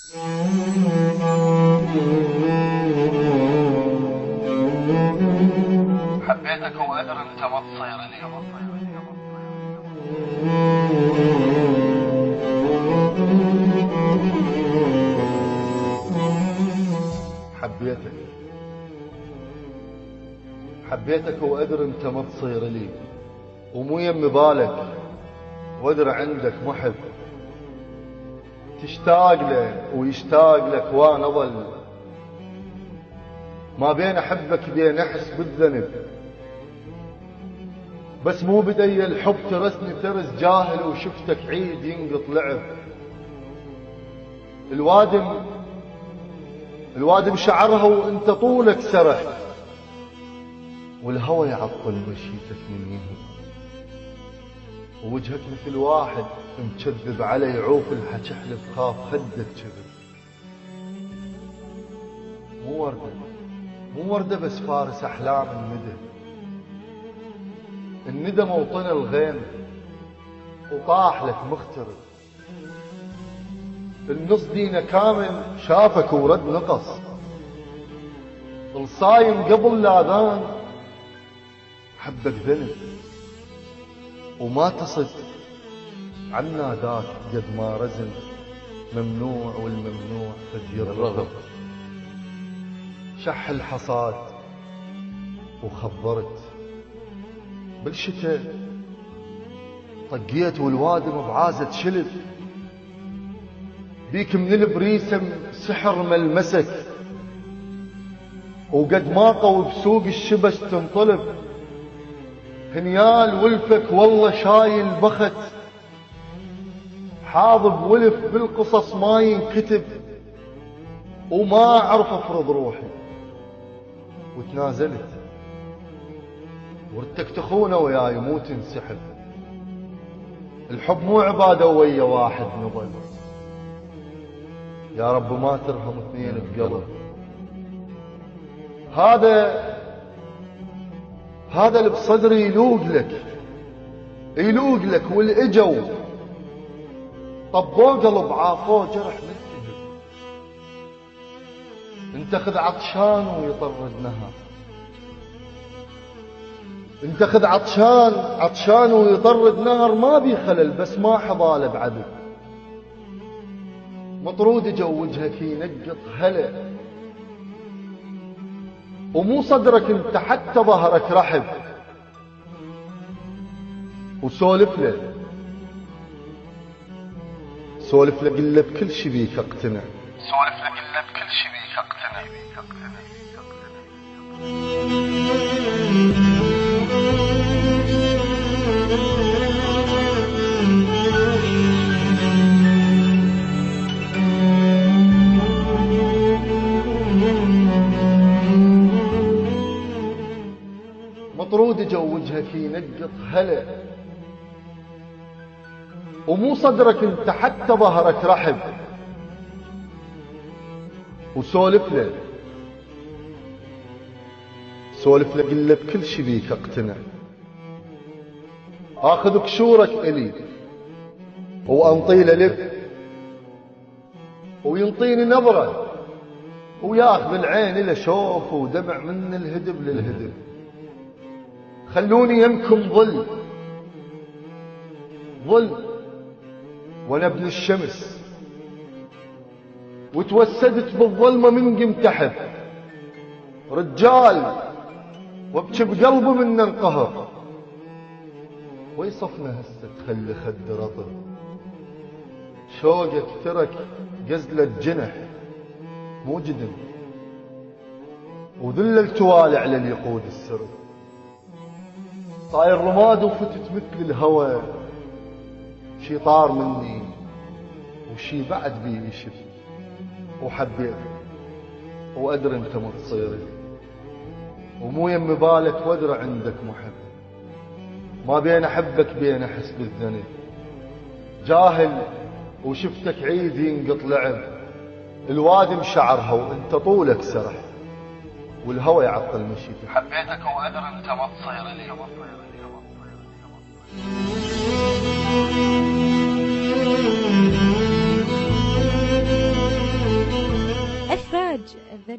حبيتك وأدري أنت ما تصير لي. حبيتك وأدري أنت ما تصير لي، ومو يم بالك وأدري عندك محب، تشتاق له ويشتاق لك وأنا ظل ما بين أحبك بين أحس بالذنب، بس مو بدي الحب ترسني ترس جاهل وشفتك عيد ينقط لعب. الوادم شعرها وانت طولك سرح، والهوى يعطل مشيتك من يمين، ووجهك مثل واحد مكذب علي يعوف الحكي احلف خاف خدك كذب. مو وردة بس فارس احلام الندى موطن الغيم وطاح لك مخترب، النص دينا كامل شافك ورد نقص، الصايم قبل الاذان حبك ذنب، وما تصد عن ناداك قد ما رزن ممنوع، والممنوع فدير الرغب. شح الحصاد وخبرت بالشتاء، طقيت والوادم بعازة شلب، بيك من البريسم سحر ملمسك، وقد ما قوي بسوق الشبش تنطلب، هنيال ولفك والله شايل بخت، حاضب ولف بالقصص ما ينكتب، وما اعرف افرض روحي، وتنازلت وردتك تخونه وياي مو تنسحب. الحب مو عبادة ويا واحد نظل، يا رب ما ترهم اثنين بقلب. هذا اللي بصدري يلوق لك والاجو طبوه قلب عافوه جرح ملتهب. انت خذ عطشان ويطرد نهر، انت خذ عطشان ويطرد نهر، ما بي خلل بس ما حضال بعدل. مطرود جو وجهك ينقط هلا، ومو صدرك انت حتى ظهرك رحب، وسولف له قل له بكل شي بيك اقتنع. مطرود جو وجهك ينقط هلا، ومو صدرك انت حتى ظهرك رحب، وسولف له قل له بكل شي بيك اقتنع. اخذ كشورك الي وانطي له لب، وينطيني نظره، وياخذ العين له شوف ودمع من الهدب للهدب. خلوني يمكم ظل وانا ابن الشمس، وتوسدت بالظلمه من قمتحب. رجال وابكي بقلبي من انقهر، ويصفنا هسه تخلي خد رطب. شوقك ترك قزلة جنح مو جدن، وذل التوالع على اليقود السرب. طاير رماد وفتت مثل الهوى، شي طار مني وشي بعد بي يشف. وحبيت وادري انت ما تصيري، ومو يم بالك وادري عندك محب، ما بين احبك بين احس بالذنب. جاهل وشفتك عيد ينقط لعب، الوادم شعرها وانت طولك سرح، والهوى يعطل مشيتك. حبيتك وادري انت ما تصير لي. برنامج ذا